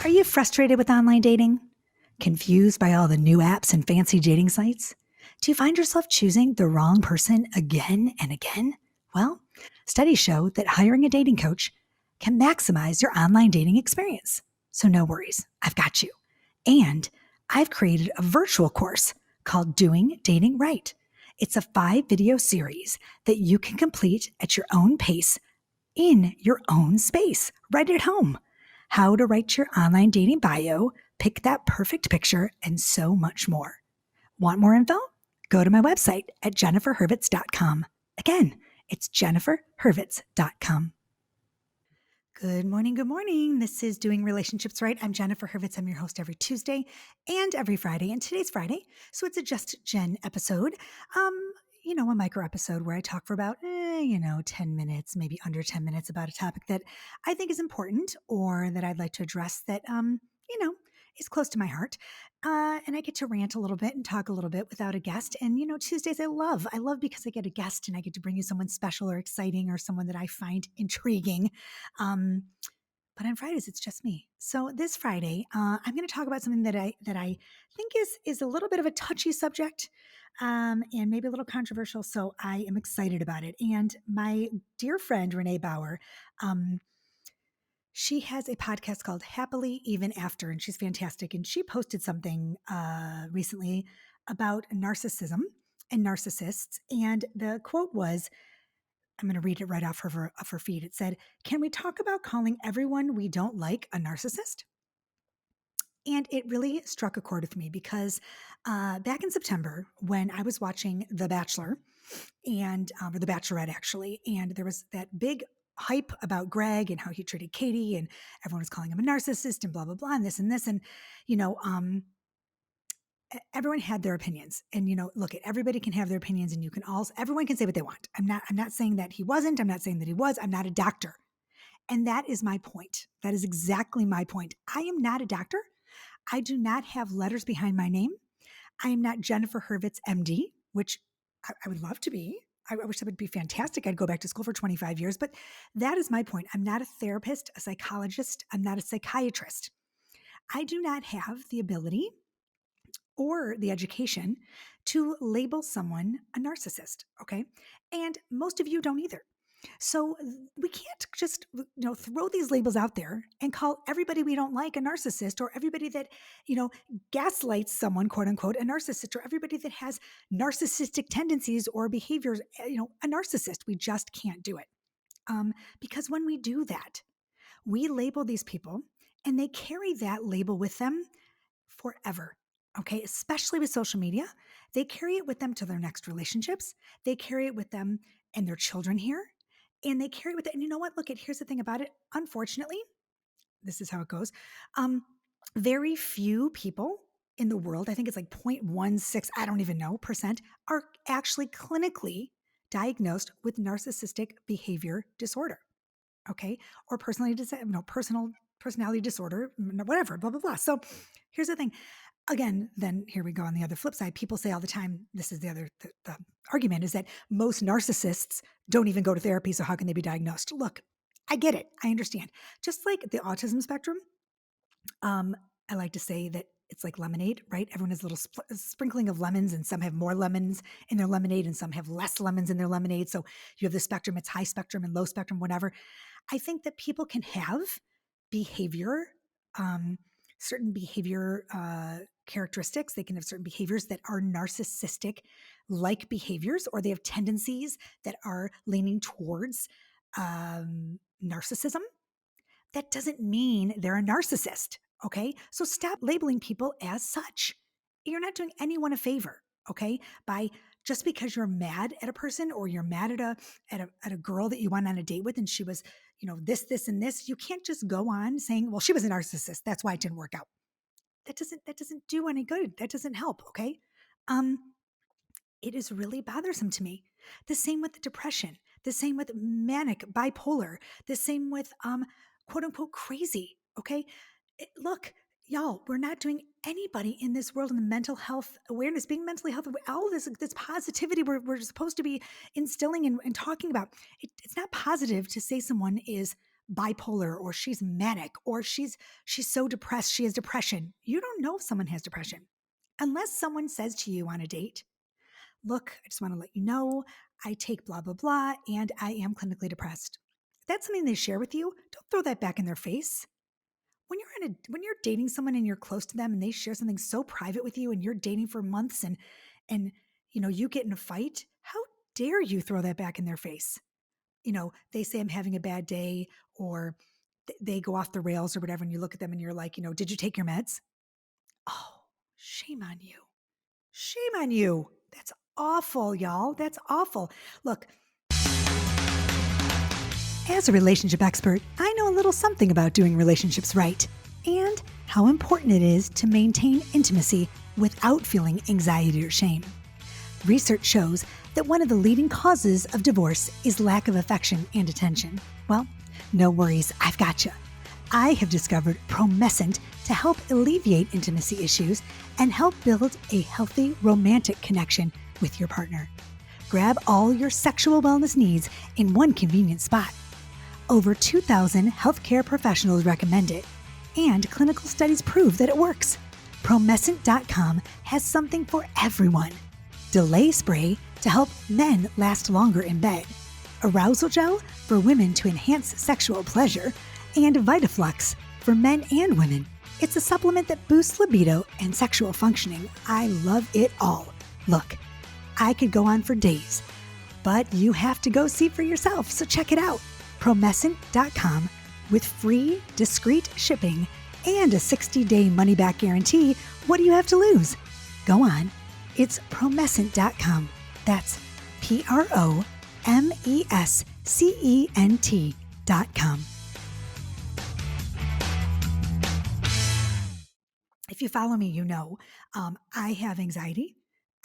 Are you frustrated with online dating? Confused by all the new apps and fancy dating sites? Do you find yourself choosing the wrong person again and again? Well, studies show that hiring a dating coach can maximize your online dating experience. So no worries, I've got you. And I've created a virtual course called Doing Dating Right. It's a 5-video series that you can complete at your own pace in your own space, right at home. How to write your online dating bio, pick that perfect picture, and so much more. Want more info? Go to my website at jenniferhurwitz.com. Again, it's jenniferhurwitz.com. Good morning. Good morning. This is Doing Relationships Right. I'm Jennifer Hurwitz. I'm your host every Tuesday and every Friday. And today's Friday, so it's a Just Jen episode. A micro episode where I talk for about, 10 minutes, maybe under 10 minutes about a topic that I think is important or that I'd like to address that, is close to my heart. And I get to rant a little bit and talk a little bit without a guest. And, Tuesdays I love because I get a guest and I get to bring you someone special or exciting or someone that I find intriguing. But on Fridays, it's just me. So this Friday, I'm going to talk about something that I think is a little bit of a touchy subject, and maybe a little controversial. So I am excited about it. And my dear friend Renee Bauer, she has a podcast called Happily Even After, and she's fantastic. And she posted something recently about narcissism and narcissists. And the quote was, I'm going to read it right off of her feed. It said, "Can we talk about calling everyone we don't like a narcissist?" And it really struck a chord with me because back in September, when I was watching The Bachelor or The Bachelorette actually, and there was that big hype about Greg and how he treated Katie, and everyone was calling him a narcissist and blah blah blah and this and this, and everyone had their opinions. And look, everybody can have their opinions, and everyone can say what they want. I'm not saying that he wasn't. I'm not saying that he was. I'm not a doctor. And that is my point. That is exactly my point. I am not a doctor. I do not have letters behind my name. I am not Jennifer Hurwitz, MD, which I would love to be. I wish that would be fantastic. I'd go back to school for 25 years, but that is my point. I'm not a therapist, a psychologist. I'm not a psychiatrist. I do not have the ability or the education to label someone a narcissist, okay? And most of you don't either. So we can't just throw these labels out there and call everybody we don't like a narcissist, or everybody that gaslights someone, quote unquote, a narcissist, or everybody that has narcissistic tendencies or behaviors, a narcissist. We just can't do it, because when we do that, we label these people, and they carry that label with them forever. Okay, especially with social media, they carry it with them to their next relationships. They carry it with them and their children here. And they carry it with it. And you know what? Here's the thing about it. Unfortunately, this is how it goes. Very few people in the world, I think it's like 0.16, I don't even know, percent, are actually clinically diagnosed with narcissistic behavior disorder. Okay. Or personality disorder, whatever, blah, blah, blah. So here's the thing. Again, then here we go on the other flip side. People say all the time, this is the argument is that most narcissists don't even go to therapy, so how can they be diagnosed? Look, I get it. I understand. Just like the autism spectrum, I like to say that it's like lemonade, right? Everyone has a little sprinkling of lemons, and some have more lemons in their lemonade and some have less lemons in their lemonade. So you have the spectrum, it's high spectrum and low spectrum, whatever. I think that people can have behavior, certain behavior characteristics. They can have certain behaviors that are narcissistic like behaviors, or they have tendencies that are leaning towards narcissism. That doesn't mean they're a narcissist. Okay. So stop labeling people as such. You're not doing anyone a favor. Okay. By just because you're mad at a person, or you're mad at a girl that you went on a date with and she was, this, and this, you can't just go on saying, well, she was a narcissist, that's why it didn't work out. That doesn't do any good. That doesn't help. Okay. It is really bothersome to me. The same with the depression, the same with manic, bipolar, the same with quote unquote crazy. Okay. Look, y'all, we're not doing anybody in this world in the mental health awareness, being mentally healthy, all this positivity we're supposed to be instilling and talking about. It's not positive to say someone is bipolar, or she's manic, or she's so depressed, she has depression. You don't know if someone has depression unless someone says to you on a date, look, I just want to let you know I take blah, blah, blah, and I am clinically depressed. If that's something they share with you, don't throw that back in their face. When you're dating someone and you're close to them and they share something so private with you and you're dating for months and you get in a fight, how dare you throw that back in their face? They say I'm having a bad day, or they go off the rails or whatever, and you look at them and you're like, did you take your meds? Oh, shame on you. Shame on you. That's awful, y'all. That's awful. Look, as a relationship expert, I know a little something about doing relationships right and how important it is to maintain intimacy without feeling anxiety or shame. Research shows that one of the leading causes of divorce is lack of affection and attention. Well, no worries, I've got you. I have discovered Promescent to help alleviate intimacy issues and help build a healthy romantic connection with your partner. Grab all your sexual wellness needs in one convenient spot. Over 2,000 healthcare professionals recommend it, and clinical studies prove that it works. Promescent.com has something for everyone. Delay spray to help men last longer in bed, arousal gel for women to enhance sexual pleasure, and Vitaflux for men and women. It's a supplement that boosts libido and sexual functioning. I love it all. Look, I could go on for days, but you have to go see for yourself, so check it out. Promescent.com with free, discreet shipping and a 60-day money-back guarantee. What do you have to lose? Go on. It's Promescent.com. That's Promescent.com. If you follow me, you know I have anxiety.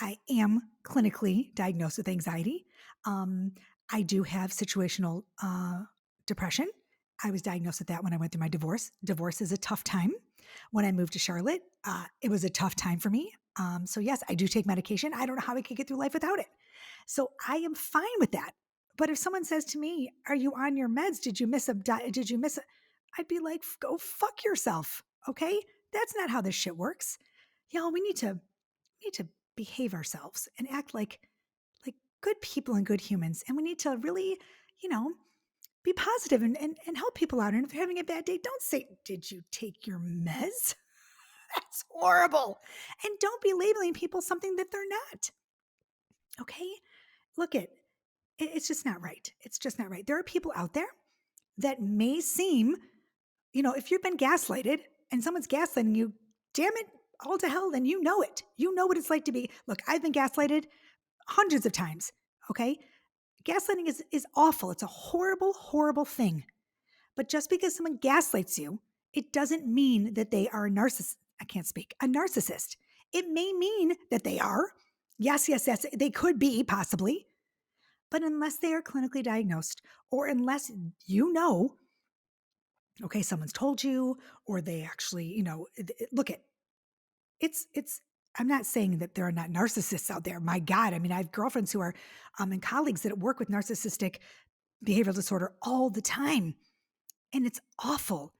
I am clinically diagnosed with anxiety. I do have situational depression. I was diagnosed with that when I went through my divorce. Divorce is a tough time. When I moved to Charlotte, it was a tough time for me. So yes, I do take medication. I don't know how I could get through life without it. So I am fine with that. But if someone says to me, "Are you on your meds? Did you miss a? I'd be like, "Go fuck yourself." Okay, that's not how this shit works. Y'all, we need to behave ourselves and act like good people and good humans. And we need to really, be positive and help people out. And if you're having a bad day, don't say, "Did you take your meds?" That's horrible. And don't be labeling people something that they're not. Okay? Look, it's just not right. It's just not right. There are people out there that may seem, if you've been gaslighted and someone's gaslighting you, damn it, all to hell, then you know it. You know what it's like to be. Look, I've been gaslighted hundreds of times. Okay? Gaslighting is awful. It's a horrible, horrible thing. But just because someone gaslights you, it doesn't mean that they are a narcissist. I can't speak. A narcissist. It may mean that they are. Yes, yes, yes. They could be, possibly. But unless they are clinically diagnosed, or unless okay, someone's told you, or they actually, look at it's. I'm not saying that there are not narcissists out there. My God, I mean, I have girlfriends who are and colleagues that work with narcissistic behavioral disorder all the time, and it's awful.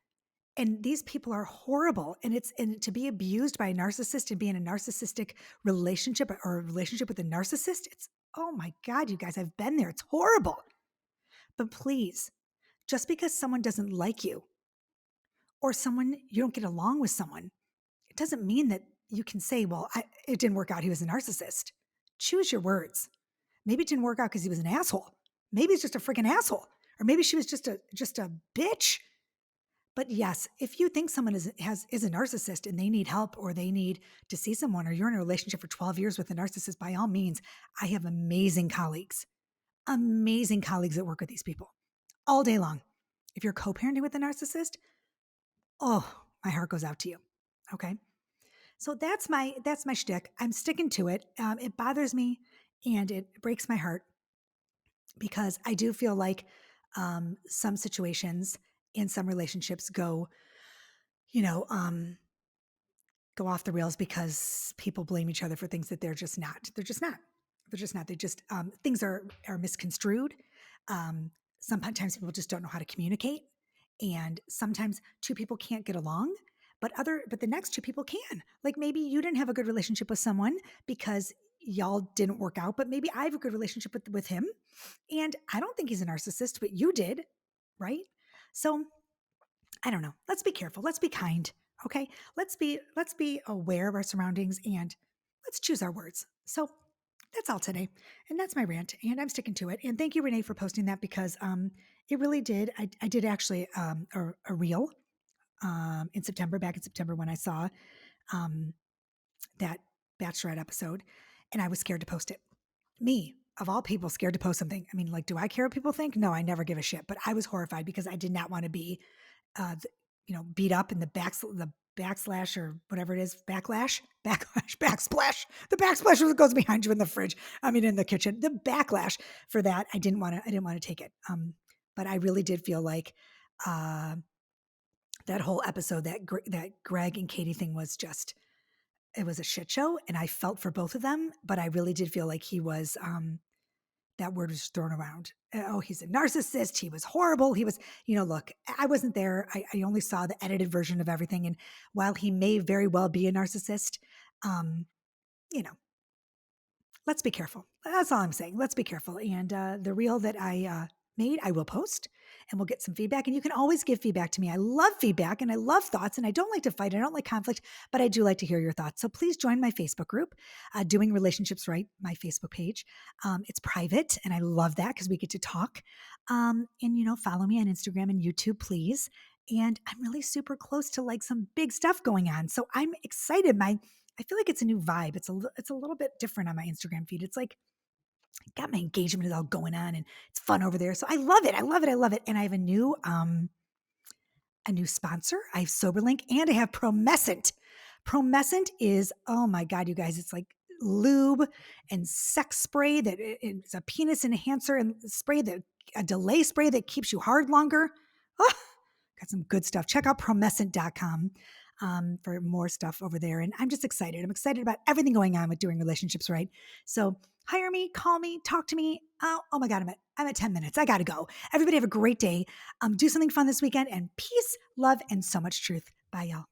And these people are horrible. And to be abused by a narcissist and be in a narcissistic relationship, or a relationship with a narcissist, it's, oh my God, you guys, I've been there. It's horrible. But please, just because someone doesn't like you, or you don't get along with someone, it doesn't mean that you can say, well, it didn't work out. He was a narcissist. Choose your words. Maybe it didn't work out because he was an asshole. Maybe he's just a freaking asshole. Or maybe she was just a bitch. But yes, if you think someone is a narcissist and they need help, or they need to see someone, or you're in a relationship for 12 years with a narcissist, by all means, I have amazing colleagues that work with these people all day long. If you're co-parenting with a narcissist, oh, my heart goes out to you. Okay. So that's my shtick. I'm sticking to it. It bothers me and it breaks my heart, because I do feel like some situations in some relationships go off the rails because people blame each other for things that they're just not. Things are misconstrued. Sometimes people just don't know how to communicate. And sometimes two people can't get along, but the next two people can. Like maybe you didn't have a good relationship with someone because y'all didn't work out, but maybe I have a good relationship with him. And I don't think he's a narcissist, but you did, right? So I don't know. Let's be careful. Let's be kind. Okay. Let's be aware of our surroundings and let's choose our words. So that's all today. And that's my rant. And I'm sticking to it. And thank you, Renee, for posting that because it really did. I did actually a reel back in September when I saw that Bachelorette episode, and I was scared to post it. Me, of all people, scared to post something. I mean, like, do I care what people think? No, I never give a shit. But I was horrified because I did not want to be, beat up in the backslash or whatever it is, backsplash. The backsplash is what goes behind you in the fridge. I mean, in the kitchen. The backlash for that, I didn't want to take it. But I really did feel like that whole episode, that Greg and Katie thing was just, it was a shit show, and I felt for both of them, but I really did feel like he was, that word was thrown around. Oh, he's a narcissist. He was horrible. He was, look, I wasn't there. I only saw the edited version of everything. And while he may very well be a narcissist, um, you know, let's be careful. That's all I'm saying. Let's be careful. And the reel that I made, I will post and we'll get some feedback. And you can always give feedback to me. I love feedback and I love thoughts and I don't like to fight. I don't like conflict, but I do like to hear your thoughts. So please join my Facebook group, Doing Relationships Right, my Facebook page. It's private and I love that because we get to talk. Follow me on Instagram and YouTube, please. And I'm really super close to like some big stuff going on. So I'm excited. I feel like it's a new vibe. It's a little bit different on my Instagram feed. It's like got my engagement is all going on and it's fun over there. So I love it. I love it. I love it. And I have a new sponsor. I have SoberLink and I have Promescent. Promescent is, oh my God, you guys, it's like lube and sex spray that it's a penis enhancer and a delay spray that keeps you hard longer. Oh, got some good stuff. Check out promescent.com for more stuff over there. And I'm just excited. I'm excited about everything going on with Doing Relationships Right. So hire me, call me, talk to me. Oh my God, I'm at 10 minutes. I got to go. Everybody have a great day. Do something fun this weekend and peace, love, and so much truth. Bye, y'all.